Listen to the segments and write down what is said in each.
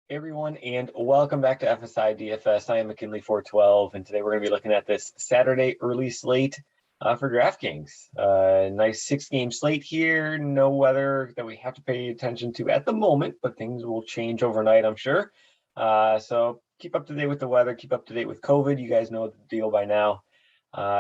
Everyone, and welcome back to FSI DFS. I am McKinley412, and today we're going to be looking at this Saturday early slate for DraftKings. Nice 6-game slate here. No weather that we have to pay attention to at the moment, but things will change overnight, I'm sure. So keep up to date with the weather, keep up to date with COVID. You guys know the deal by now.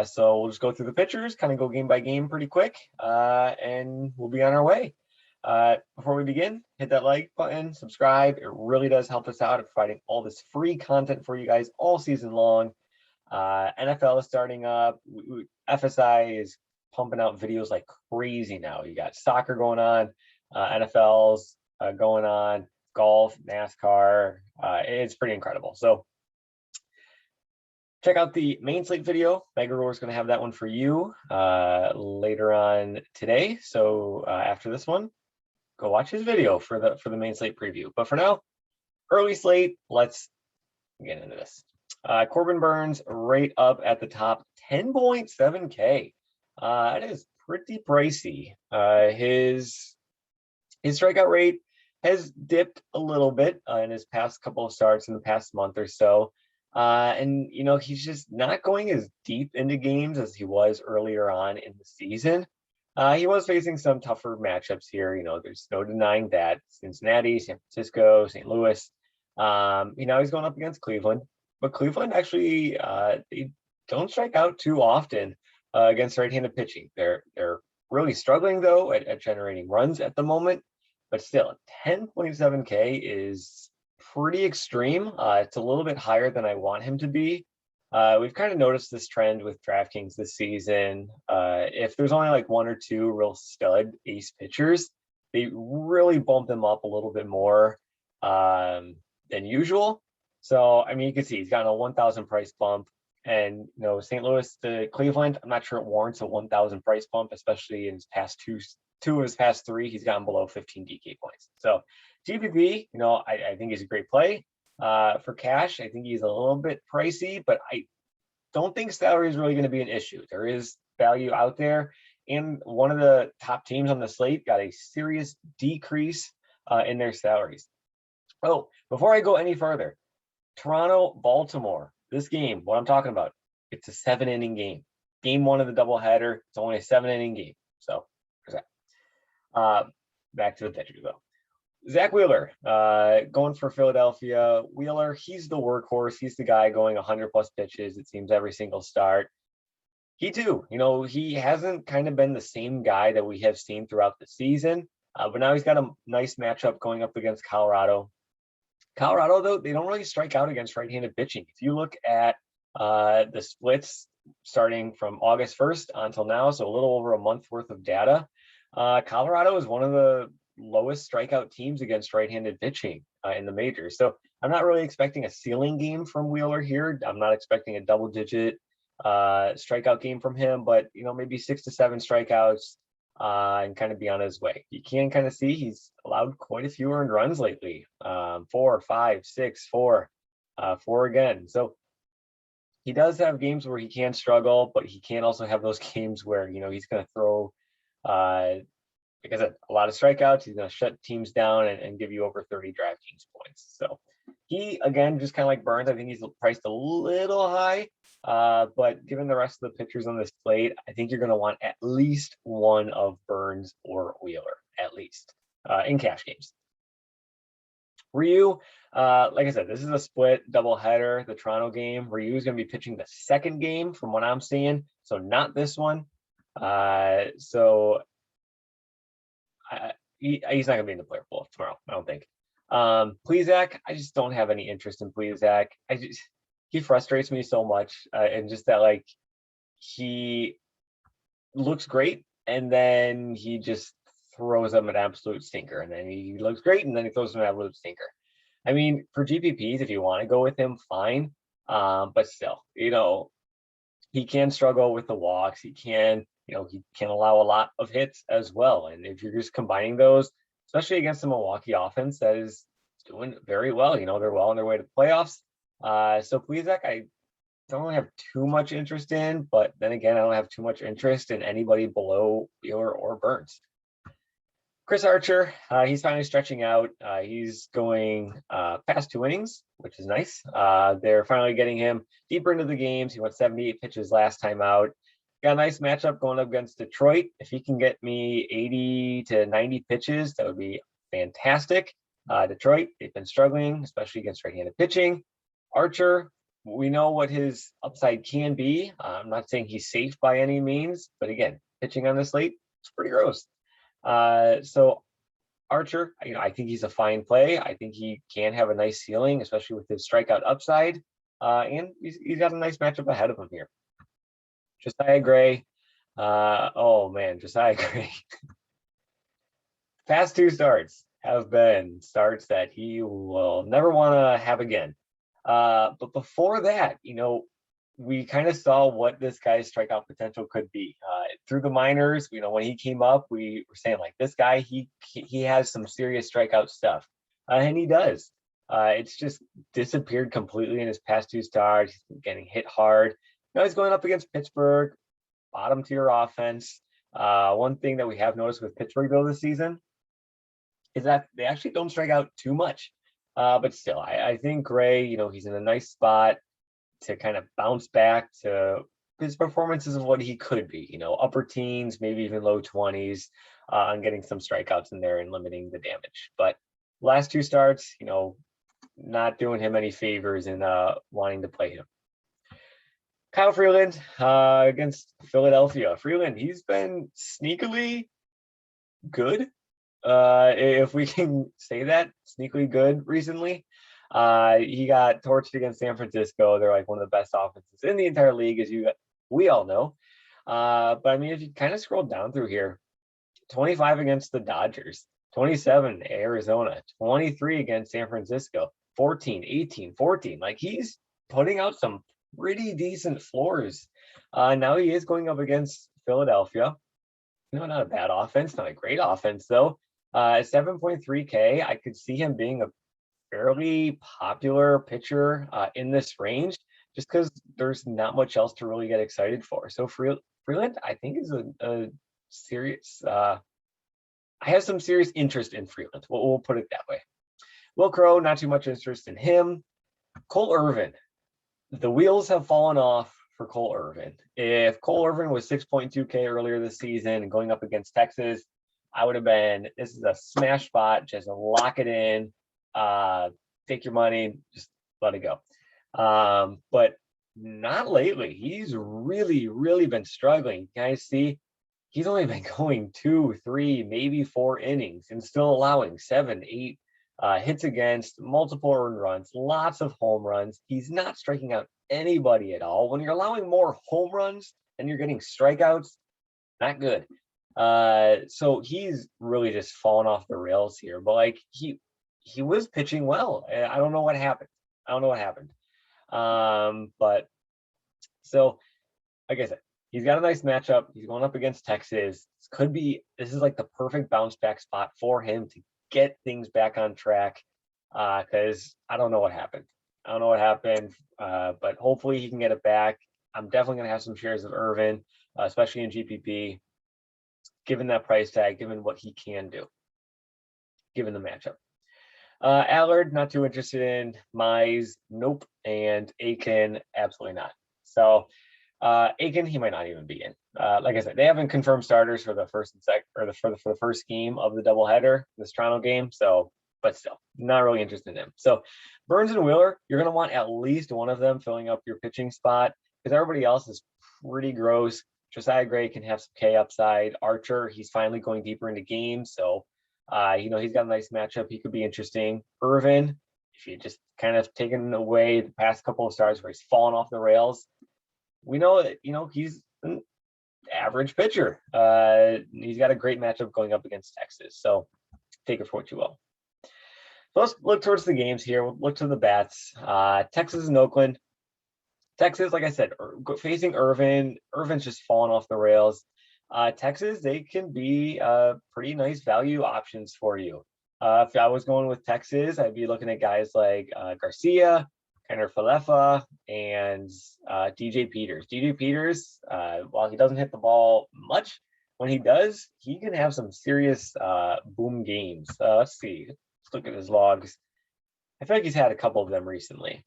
So we'll just go through the pitchers, kind of go game by game pretty quick, and we'll be on our way. Before we begin, hit that like button, subscribe. It really does help us out at providing all this free content for you guys all season long. NFL is starting up. FSI is pumping out videos like crazy now. You got soccer going on, NFL's going on, golf, NASCAR. It's pretty incredible. So check out the main slate video. Megaror is going to have that one for you later on today. So after this one, go watch his video for the main slate preview. But for now, early slate, let's get into this. Corbin Burnes right up at the top, 10.7K. That is pretty pricey. His strikeout rate has dipped a little bit in his past couple of starts in the past month or so. And, you know, he's just not going as deep into games as he was earlier on in the season. He was facing some tougher matchups here. You know, there's no denying that. Cincinnati, San Francisco, St. Louis. You know, he's going up against Cleveland. But Cleveland actually, they don't strike out too often against right-handed pitching. They're really struggling, though, at generating runs at the moment. But still, 10.7K is pretty extreme. It's a little bit higher than I want him to be. We've kind of noticed this trend with DraftKings this season. If there's only like one or two real stud ace pitchers, they really bump them up a little bit more than usual. So, I mean, you can see he's gotten a 1,000 price bump. And, you know, St. Louis to Cleveland, I'm not sure it warrants a 1,000 price bump, especially in his past two of his past three, he's gotten below 15 DK points. So, GPP, you know, I think he's a great play. For cash, I think he's a little bit pricey, but I don't think salary is really going to be an issue. There is value out there, and one of the top teams on the slate got a serious decrease in their salaries. Oh, before I go any further, Toronto, Baltimore, this game, what I'm talking about, it's a 7-inning game. Game one of the doubleheader, it's only a 7-inning game. So there's that. Back to the pitchers, though. Zach Wheeler, going for Philadelphia. Wheeler, he's the workhorse. He's the guy going 100+ pitches, it seems, every single start. He too, you know, he hasn't kind of been the same guy that we have seen throughout the season, but now he's got a nice matchup going up against Colorado. Colorado, though, they don't really strike out against right-handed pitching. If you look at the splits starting from August 1st until now, so a little over a month worth of data, Colorado is one of the lowest strikeout teams against right-handed pitching in the majors. So I'm not really expecting a ceiling game from Wheeler here. I'm not expecting a double-digit strikeout game from him, but, you know, maybe 6 to 7 strikeouts and kind of be on his way. You can kind of see he's allowed quite a few earned runs lately. 4, 5, 6, 4, 4 again. So he does have games where he can struggle, but he can also have those games where, you know, he's going to throw like I said, a lot of strikeouts. He's going to shut teams down and give you over 30 DraftKings points. So he, again, just kind of like Burnes, I think he's priced a little high. But given the rest of the pitchers on this slate, I think you're going to want at least one of Burnes or Wheeler, at least, in cash games. Ryu, like I said, this is a split doubleheader, the Toronto game. Ryu is going to be pitching the second game from what I'm seeing, so not this one. He's not going to be in the player pool tomorrow, I don't think. Plesac, I just don't have any interest in Plesac. He frustrates me so much, and just that, like, he looks great, and then he just throws up an absolute stinker, and then he looks great, and then he throws an absolute stinker. I mean, for GPPs, if you want to go with him, fine. But still, you know, he can struggle with the walks. He can allow a lot of hits as well. And if you're just combining those, especially against the Milwaukee offense that is doing very well, you know, they're well on their way to the playoffs. So Plesac, I don't really have too much interest in, but then again, I don't have too much interest in anybody below Wheeler or Burnes. Chris Archer, he's finally stretching out. He's going past 2 innings, which is nice. They're finally getting him deeper into the games. He went 78 pitches last time out. Got a nice matchup going up against Detroit. If he can get me 80 to 90 pitches, that would be fantastic. Detroit, they've been struggling, especially against right-handed pitching. Archer, we know what his upside can be. I'm not saying he's safe by any means, but again, pitching on the slate, it's pretty gross. So Archer, I think he's a fine play. I think he can have a nice ceiling, especially with his strikeout upside. And he's got a nice matchup ahead of him here. Josiah Gray. Oh man, Josiah Gray. Past 2 starts have been starts that he will never want to have again. But before that, we kind of saw what this guy's strikeout potential could be. Through the minors, when he came up, we were saying like this guy, he has some serious strikeout stuff, and he does. It's just disappeared completely in his past 2 starts. He's been getting hit hard. Now he's going up against Pittsburgh, bottom tier offense. One thing that we have noticed with Pittsburgh though this season is that they actually don't strike out too much. But still, I think Gray, he's in a nice spot to kind of bounce back to his performances of what he could be, upper teens, maybe even low 20s, on getting some strikeouts in there and limiting the damage. But last 2 starts, not doing him any favors in wanting to play him. Kyle Freeland against Philadelphia. Freeland, he's been sneakily good. If we can say that, sneakily good recently. He got torched against San Francisco. They're like one of the best offenses in the entire league, as we all know. But I mean, if you kind of scroll down through here, 25 against the Dodgers, 27 Arizona, 23 against San Francisco, 14, 18, 14. Like he's putting out some pretty decent floors. Now he is going up against Philadelphia. Not a bad offense, not a great offense though. 7.3K, I could see him being a fairly popular pitcher in this range, just because there's not much else to really get excited for. So Freeland, I think, is a serious. I have some serious interest in Freeland. We'll put it that way. Will Crow, not too much interest in him. Cole Irvin, the wheels have fallen off for Cole Irvin. If Cole Irvin was 6.2K earlier this season and going up against Texas, I would have been, this is a smash spot, just lock it in, take your money, just let it go. But not lately. He's really, really been struggling. You guys see, he's only been going 2, 3, maybe 4 innings and still allowing 7, 8 hits against, multiple earned runs, lots of home runs. He's not striking out anybody at all. When you're allowing more home runs and you're getting strikeouts, not good. So he's really just fallen off the rails here. But like he was pitching well. I don't know what happened. But so like I said, he's got a nice matchup. He's going up against Texas. This is like the perfect bounce back spot for him to get things back on track. Because I don't know what happened. But hopefully he can get it back. I'm definitely going to have some shares of Irvin, especially in GPP, given that price tag, given what he can do, given the matchup. Allard, not too interested in. Mize, nope. And Aiken, absolutely not. So Aiken, he might not even be in. Like I said, they haven't confirmed starters for the first and second, or for the first game of the doubleheader, this Toronto game. So, but still, not really interested in him. So Burns and Wheeler, you're going to want at least one of them filling up your pitching spot, because everybody else is pretty gross. Josiah Gray can have some K upside. Archer, he's finally going deeper into games. So, he's got a nice matchup. He could be interesting. Irvin, if you just kind of taken away the past couple of starts where he's fallen off the rails, we know that, he's an average pitcher. He's got a great matchup going up against Texas. So take it for what you will. So let's look towards the games here. We'll look to the bats. Texas and Oakland. Texas, like I said, facing Irvin. Irvin's just fallen off the rails. Texas, they can be pretty nice value options for you. If I was going with Texas, I'd be looking at guys like Garcia, Kenner Falefa, and DJ Peters. DJ Peters, while he doesn't hit the ball much, when he does, he can have some serious boom games. Let's see. Let's look at his logs. I feel like he's had a couple of them recently.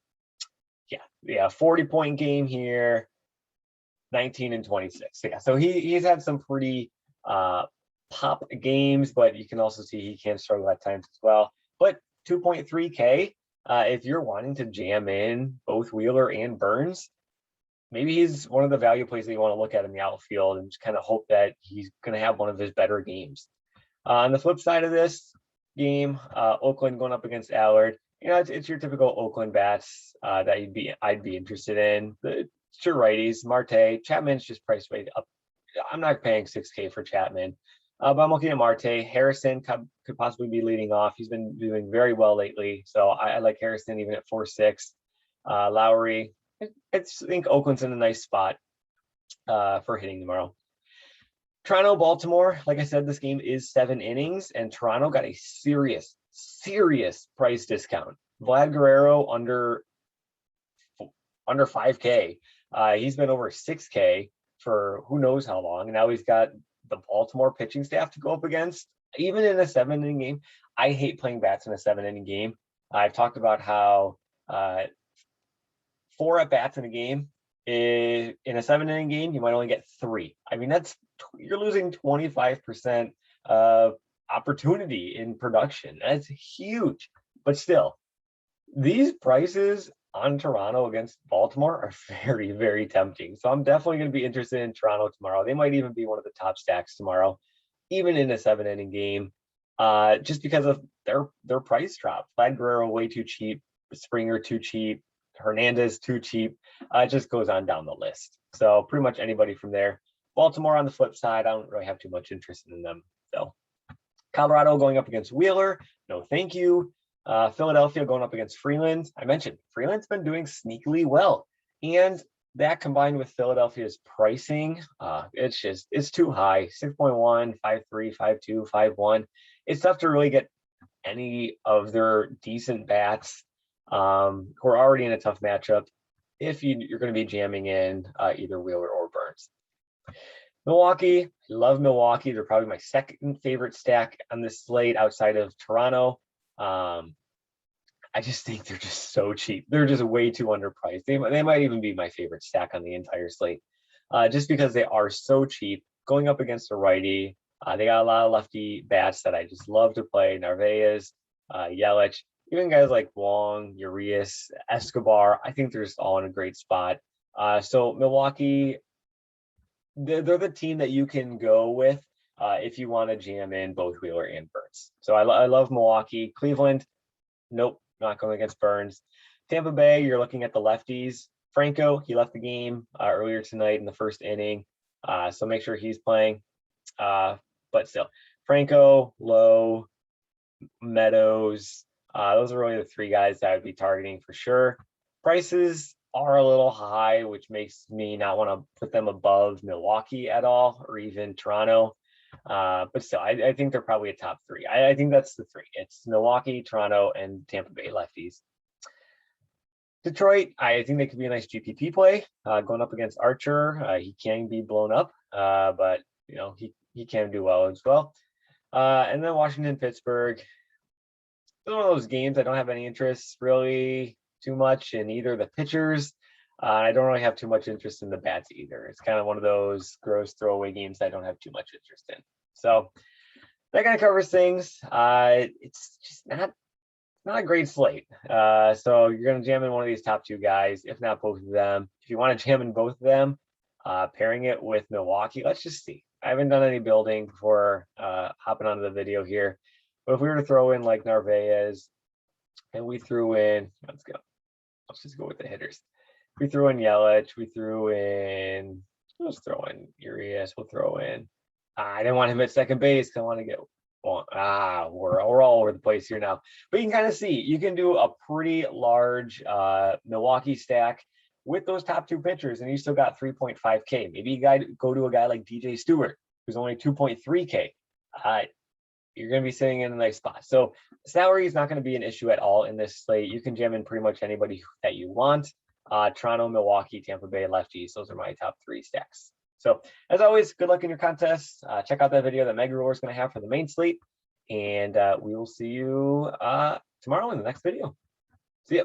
Yeah, 40-point game here, 19 and 26. Yeah, so he's had some pretty pop games, but you can also see he can struggle at times as well. But 2.3K, if you're wanting to jam in both Wheeler and Burns, maybe he's one of the value plays that you want to look at in the outfield and just kind of hope that he's going to have one of his better games. On the flip side of this game, Oakland going up against Allard. You know, it's your typical Oakland bats that I'd be interested in. It's your righties, Marte. Chapman's just priced way up. I'm not paying 6K for Chapman, but I'm looking at Marte. Harrison could possibly be leading off. He's been doing very well lately, so I like Harrison even at 4.6. Lowry. I think Oakland's in a nice spot for hitting tomorrow. Toronto, Baltimore. Like I said, this game is 7 innings, and Toronto got a serious price discount. Vlad Guerrero under 5K. He's been over 6K for who knows how long, and now he's got the Baltimore pitching staff to go up against. Even in a 7-inning game, I hate playing bats in a 7-inning game. I've talked about how 4 at bats in a game, in a 7-inning game, you might only get 3. I mean, you're losing 25% of opportunity in production. That's huge. But still, these prices on Toronto against Baltimore are very, very tempting. So I'm definitely going to be interested in Toronto tomorrow. They might even be one of the top stacks tomorrow, even in a 7-inning game, just because of their price drop. Vlad Guerrero way too cheap, Springer too cheap, Hernandez too cheap. It just goes on down the list. So pretty much anybody from there. Baltimore on the flip side, I don't really have too much interest in them. So Colorado going up against Wheeler, no thank you. Philadelphia going up against Freeland. I mentioned Freeland's been doing sneakily well, and that combined with Philadelphia's pricing, it's too high. 6.1, 5.3, 5.2, 5.1. It's tough to really get any of their decent bats who are already in a tough matchup if you're going to be jamming in either Wheeler or Burns. Milwaukee, I love Milwaukee. They're probably my second favorite stack on this slate outside of Toronto. I just think they're just so cheap. They're just way too underpriced. They might even be my favorite stack on the entire slate, just because they are so cheap. Going up against a righty, they got a lot of lefty bats that I just love to play. Narvaez, Yelich, even guys like Wong, Urias, Escobar. I think they're just all in a great spot. So Milwaukee, they're the team that you can go with if you want to jam in both Wheeler and Burns. So I love Milwaukee. Cleveland, nope, not going against Burns. Tampa Bay, you're looking at the lefties. Franco, he left the game earlier tonight in the first inning, so make sure he's playing. But still, Franco, Lowe, Meadows, those are really the 3 guys that I would be targeting for sure. Prices are a little high, which makes me not want to put them above Milwaukee at all, or even Toronto. But still, I think they're probably a top 3. I think that's the 3. It's Milwaukee, Toronto, and Tampa Bay lefties. Detroit, I think they could be a nice GPP play. Going up against Archer, he can be blown up, but you know he can do well as well. And then Washington, Pittsburgh. It's one of those games I don't have any interest really too much in either the pitchers. I don't really have too much interest in the bats either. It's kind of one of those gross throwaway games I don't have too much interest in. So that kind of covers things. It's just not a great slate. So you're going to jam in one of these top 2 guys, if not both of them. If you want to jam in both of them, pairing it with Milwaukee, let's just see. I haven't done any building before hopping onto the video here. But if we were to throw in like Narvaez, and we threw in, let's just go with the hitters. We threw in Yelich, let's throw in Urias, we'll throw in, I didn't want him at second base because I want to get, we're all over the place here now. But you can kind of see, you can do a pretty large Milwaukee stack with those top 2 pitchers, and you still got 3.5K. Maybe you go to a guy like DJ Stewart, who's only 2.3K. You're going to be sitting in a nice spot. So salary is not going to be an issue at all in this slate. You can jam in pretty much anybody that you want. Toronto, Milwaukee, Tampa Bay, lefties. Those are my top 3 stacks. So as always, good luck in your contests. Check out that video that Meggalore is going to have for the main slate. And we will see you tomorrow in the next video. See ya.